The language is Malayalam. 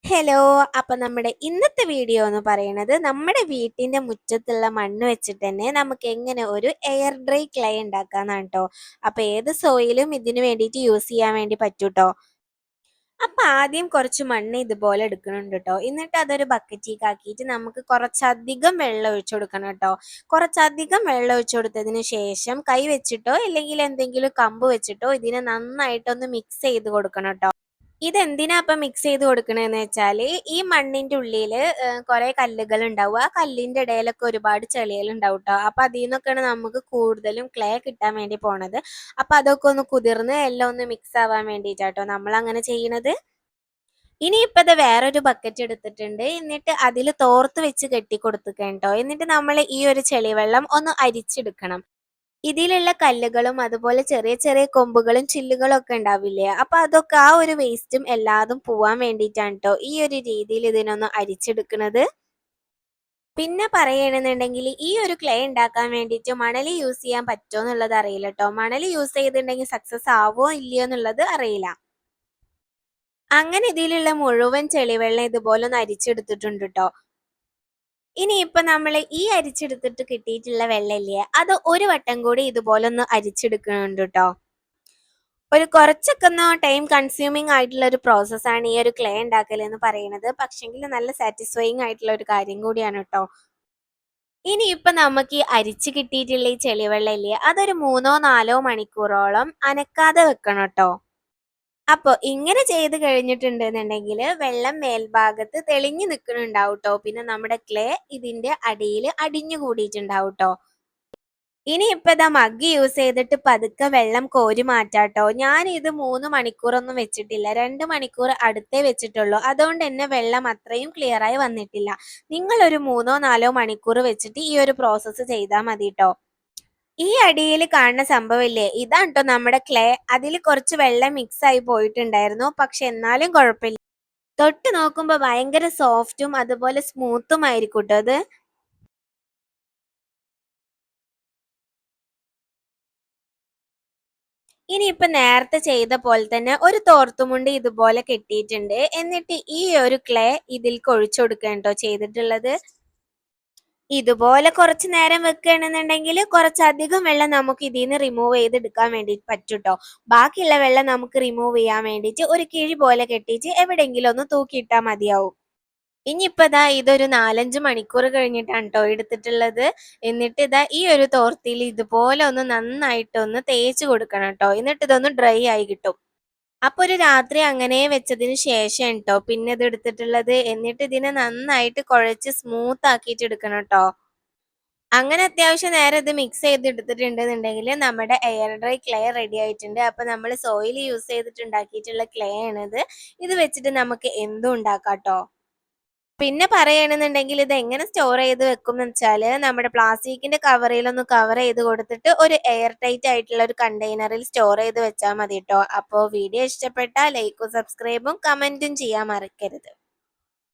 ഹലോ. അപ്പൊ നമ്മുടെ ഇന്നത്തെ വീഡിയോ എന്ന് പറയുന്നത് നമ്മുടെ വീട്ടിന്റെ മുറ്റത്തുള്ള മണ്ണ് വെച്ചിട്ട് തന്നെ നമുക്ക് എങ്ങനെ ഒരു എയർ ഡ്രൈ ക്ലേ ഉണ്ടാക്കാന്നാണ് കേട്ടോ. അപ്പൊ ഏത് സോയിലും ഇതിന് വേണ്ടിയിട്ട് യൂസ് ചെയ്യാൻ വേണ്ടി പറ്റൂട്ടോ. അപ്പൊ ആദ്യം കുറച്ച് മണ്ണ് ഇതുപോലെ എടുക്കുന്നുണ്ട് കേട്ടോ. എന്നിട്ട് അതൊരു ബക്കറ്റിലേക്ക് ആക്കിയിട്ട് നമുക്ക് കുറച്ചധികം വെള്ളം ഒഴിച്ചു കൊടുക്കണം കേട്ടോ. കുറച്ചധികം വെള്ളം ഒഴിച്ചു കൊടുത്തതിന് ശേഷം കൈ വെച്ചിട്ടോ അല്ലെങ്കിൽ എന്തെങ്കിലും കമ്പ് വെച്ചിട്ടോ ഇതിനെ നന്നായിട്ടൊന്ന് മിക്സ് ചെയ്ത് കൊടുക്കണം കേട്ടോ. ഇതെന്തിനാ അപ്പം മിക്സ് ചെയ്ത് കൊടുക്കണേന്ന് വെച്ചാല് ഈ മണ്ണിന്റെ ഉള്ളില് കുറെ കല്ലുകൾ ഉണ്ടാവും. ആ കല്ലിന്റെ ഇടയിലൊക്കെ ഒരുപാട് ചെളികൾ ഉണ്ടാവും ട്ടോ. അപ്പൊ അതിന്നൊക്കെയാണ് നമുക്ക് കൂടുതലും ക്ലേ കിട്ടാൻ വേണ്ടി പോണത്. അപ്പൊ അതൊക്കെ ഒന്ന് കുതിർന്ന് എല്ലാം ഒന്ന് മിക്സ് ആവാൻ വേണ്ടിയിട്ടാട്ടോ നമ്മൾ അങ്ങനെ ചെയ്യണത്. ഇനിയിപ്പോ ഇത് വേറൊരു ബക്കറ്റ് എടുത്തിട്ടുണ്ട്. എന്നിട്ട് അതിൽ തോർത്ത് വെച്ച് കെട്ടി കൊടുത്തിട്ടോ. എന്നിട്ട് നമ്മൾ ഈ ഒരു ചെളിവെള്ളം ഒന്ന് അരിച്ചെടുക്കണം. ഇതിലുള്ള കല്ലുകളും അതുപോലെ ചെറിയ ചെറിയ കൊമ്പുകളും ചില്ലുകളും ഒക്കെ ഉണ്ടാവില്ലേ, അപ്പൊ അതൊക്കെ ആ ഒരു വേസ്റ്റും എല്ലാതും പോവാൻ വേണ്ടിയിട്ടാണ് ട്ടോ ഈ ഒരു രീതിയിൽ ഇതിനൊന്ന് അരിച്ചെടുക്കുന്നത്. പിന്നെ പറയണെന്നുണ്ടെങ്കിൽ ഈ ഒരു ക്ലേ ഉണ്ടാക്കാൻ വേണ്ടിയിട്ട് മണല് യൂസ് ചെയ്യാൻ പറ്റുമോ എന്നുള്ളത് അറിയില്ല കേട്ടോ. മണല് യൂസ് ചെയ്തിട്ടുണ്ടെങ്കിൽ സക്സസ് ആവോ ഇല്ലയോ എന്നുള്ളത് അറിയില്ല. അങ്ങനെ ഇതിലുള്ള മുഴുവൻ ചെളിവെള്ളം ഇതുപോലെ ഒന്ന് അരിച്ചെടുത്തിട്ടുണ്ട് കേട്ടോ. ഇനിയിപ്പൊ നമ്മള് ഈ അരിച്ചെടുത്തിട്ട് കിട്ടിയിട്ടുള്ള വെള്ളമില്ലേ, അത് ഒരു വട്ടം കൂടി ഇതുപോലെ ഒന്ന് അരിച്ചെടുക്കുന്നുണ്ട് കേട്ടോ. ഒരു കുറച്ചൊക്കെ ഒന്ന് ടൈം കൺസ്യൂമിങ് ആയിട്ടുള്ള ഒരു പ്രോസസ്സാണ് ഈ ഒരു ക്ലേ ഉണ്ടാക്കൽ എന്ന് പറയുന്നത്. പക്ഷെങ്കിൽ നല്ല സാറ്റിസ്ഫൈങ് ആയിട്ടുള്ള ഒരു കാര്യം കൂടിയാണ് കേട്ടോ. ഇനിയിപ്പൊ നമുക്ക് ഈ അരിച്ചു കിട്ടിയിട്ടുള്ള ഈ ചെളിവെള്ളം ഇല്ലേ, അതൊരു 3-4 മണിക്കൂറോളം അനക്കാതെ വെക്കണം കേട്ടോ. അപ്പൊ ഇങ്ങനെ ചെയ്ത് കഴിഞ്ഞിട്ടുണ്ടെന്നുണ്ടെങ്കിൽ വെള്ളം മേൽഭാഗത്ത് തെളിഞ്ഞു നിൽക്കുന്നുണ്ടാവും ട്ടോ. പിന്നെ നമ്മുടെ ക്ലേ ഇതിന്റെ അടിയിൽ അടിഞ്ഞു കൂടിയിട്ടുണ്ടാവും ട്ടോ. ഇനിയിപ്പോ ഇതാ മഗ്ഗ് യൂസ് ചെയ്തിട്ട് പതുക്കെ വെള്ളം കോരി മാറ്റാട്ടോ. ഞാൻ ഇത് 3 മണിക്കൂറൊന്നും വെച്ചിട്ടില്ല, 2 മണിക്കൂർ അടുത്തേ വെച്ചിട്ടുള്ളൂ. അതുകൊണ്ട് തന്നെ വെള്ളം അത്രയും ക്ലിയർ ആയി വന്നിട്ടില്ല. നിങ്ങൾ ഒരു 3-4 മണിക്കൂർ വെച്ചിട്ട് ഈ ഒരു പ്രോസസ്സ് ചെയ്താൽ മതി ട്ടോ. ഈ അടിയിൽ കാണുന്ന സംഭവമില്ലേ, ഇതാണ് ട്ടോ നമ്മുടെ ക്ലേ. അതിൽ കുറച്ച് വെള്ളം മിക്സ് ആയി പോയിട്ടുണ്ടായിരുന്നു. പക്ഷെ എന്നാലും കുഴപ്പമില്ല. തൊട്ട് നോക്കുമ്പോ ഭയങ്കര സോഫ്റ്റും അതുപോലെ സ്മൂത്തും ആയിരിക്കും ട്ടോ അത്. ഇനിയിപ്പൊ നേരത്തെ ചെയ്ത പോലെ തന്നെ ഒരു തോർത്തുമുണ്ട് ഇതുപോലെ കെട്ടിയിട്ടുണ്ട്. എന്നിട്ട് ഈ ഒരു ക്ലേ ഇതിൽക്ക് ഒഴിച്ചു കൊടുക്കുകയാണ് ട്ടോ ചെയ്തിട്ടുള്ളത്. ഇതുപോലെ കുറച്ച് നേരം വെക്കുകയാണെന്നുണ്ടെങ്കിൽ കുറച്ചധികം വെള്ളം നമുക്ക് ഇതിൽ നിന്ന് റിമൂവ് ചെയ്തെടുക്കാൻ വേണ്ടിയിട്ട് പറ്റും ട്ടോ. ബാക്കിയുള്ള വെള്ളം നമുക്ക് റിമൂവ് ചെയ്യാൻ വേണ്ടിയിട്ട് ഒരു കിഴി പോലെ കെട്ടിയിട്ട് എവിടെയെങ്കിലും ഒന്ന് തൂക്കിയിട്ടാൽ മതിയാവും. ഇനിയിപ്പോ ഇതാ ഇതൊരു 4-5 മണിക്കൂർ കഴിഞ്ഞിട്ടാണ് ട്ടോ എടുത്തിട്ടുള്ളത്. എന്നിട്ട് ഇതാ ഈ ഒരു തോർത്തിയിൽ ഇതുപോലെ ഒന്ന് നന്നായിട്ടൊന്ന് തേച്ച് കൊടുക്കണം ട്ടോ. എന്നിട്ട് ഇതൊന്ന് ഡ്രൈ ആയി കിട്ടും. അപ്പൊ ഒരു രാത്രി അങ്ങനെ വെച്ചതിന് ശേഷം ട്ടോ പിന്നെ ഇത് എടുത്തിട്ടുള്ളത്. എന്നിട്ട് ഇതിനെ നന്നായിട്ട് കുഴച്ച് സ്മൂത്ത് ആക്കിയിട്ട് എടുക്കണം ട്ടോ. അങ്ങനെ അത്യാവശ്യം നേരം ഇത് മിക്സ് ചെയ്ത് എടുത്തിട്ടുണ്ടെന്നുണ്ടെങ്കിൽ നമ്മുടെ എയർ ഡ്രൈ ക്ലേ റെഡി ആയിട്ടുണ്ട്. അപ്പൊ നമ്മൾ സോയിൽ യൂസ് ചെയ്തിട്ട് ഉണ്ടാക്കിയിട്ടുള്ള ക്ലേ ആണിത്. ഇത് വെച്ചിട്ട് നമുക്ക് എന്തും ഉണ്ടാക്കാം ട്ടോ. പിന്നെ പറയുകയാണെന്നുണ്ടെങ്കിൽ ഇത് എങ്ങനെ സ്റ്റോർ ചെയ്ത് വെക്കും എന്ന് വെച്ചാല് നമ്മുടെ പ്ലാസ്റ്റിക്കിന്റെ കവറിലൊന്ന് കവർ ചെയ്ത് കൊടുത്തിട്ട് ഒരു എയർ ടൈറ്റ് ആയിട്ടുള്ള ഒരു കണ്ടെയ്നറിൽ സ്റ്റോർ ചെയ്ത് വെച്ചാൽ മതി ട്ടോ. അപ്പോൾ വീഡിയോ ഇഷ്ടപ്പെട്ടാൽ ലൈക്കും സബ്സ്ക്രൈബും കമന്റും ചെയ്യാൻ മറക്കരുത്.